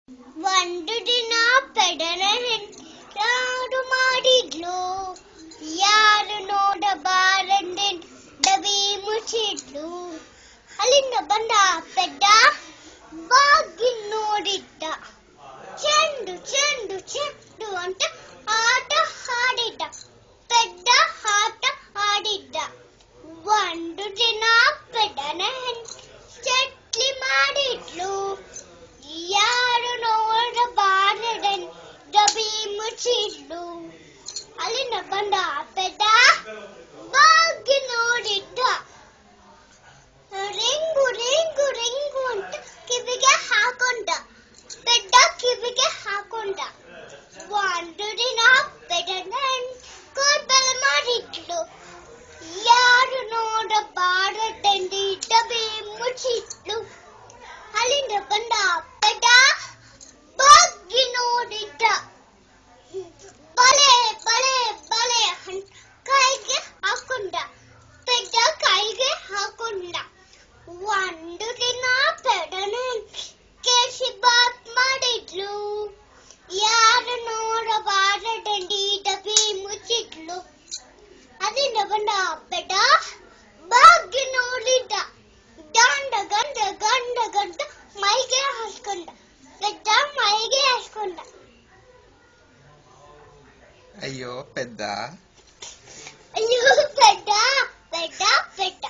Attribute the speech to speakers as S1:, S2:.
S1: ಒಂದು ದಿನ ಪೆಡನ ಯಾರು ಮಾಡಿದ್ಲು, ಯಾರು ನೋಡಬಾರದೆ ಡಬಿ ಮುಚ್ಚಿದ್ಲು. ಅಲ್ಲಿಂದ ಬಂದ ಪೆದ್ದ ಬಾಗಿ ನೋಡಿದ್ದ. ಚೆಂಡು ಚೆಂಡು ಚೆಂಡು ಅಂತ ಆಟ ಆಡಿದ್ದ. ಪೆದ್ದ ಆಟ ಆಡಿದ್ದ. ಒಂದು ದಿನ ಪೆಡನ ಚಟ್ಲಿ ಮಾಡಿದ್ಲು, ಯಾರು ನೋಡಬಾರದೆ ಡಬಿ ಮುಚ್ಚಿದ್ಲು. ಅಲ್ಲಿಂದ ಬಂದ ಪೆದ್ದ ಬಾಗಿ ನೋಡಿದ್ದ. ರಿಂಗು ರಿಂಗು ರಿಂಗು ಅಂತ ಕಿವಿಗೆ ಹಾಕೊಂಡ. ಪೆದ್ದ ಕಿವಿಗೆ ಹಾಕೊಂಡ. ಒಂದು ದಿನ ಪೆಡನ ಕೋರ್ಬಲ್ ಮಾಡಿದ್ಲು, ಯಾರು ನೋಡಬಾರದೆಂದು ಡಬಿ ಮುಚ್ಚಿದ್ಲು. ಅಲ್ಲಿಂದ ಬಂದ ಪೆದ್ದ ಬಾಗಿ ನೋಡಿದ್ದ. ಬಲೆ ಬಲೆ ಬಲೆ ಕೈಗೆ ಹಾಕೊಂಡ. ಪೆದ್ದ ಕೈಗೆ ಹಾಕೊಂಡ. ಒಂದು ದಿನ ಪೆಡನ ಕೇಸಿ ಬಾತ್ ಮಾಡಿದ್ಲು, ಯಾರು ನೋಡಬಾರದೆಂದು ಡಬಿ ಮುಚ್ಚಿದ್ಲು. ಅಲ್ಲಿಂದ ಬಂದ ಪೆದ್ದ ಬಾಗಿ ನೋಡಿದ್ದ. ಗಂಡ ಗಂಡ ಗಂಡ ಗಂಡ ಮೈಗೆ ಹಾಸ್ಕೊಂಡ. ಪೆದ್ದ ಮೈಗೆ ಹಾಸ್ಕೊಂಡ.
S2: ಅಯ್ಯೋ ಪೆದ್ದ,
S1: ಅಯ್ಯೋ ಪೆದ್ದ ಪೆದ್ದ ಪೆದ್ದ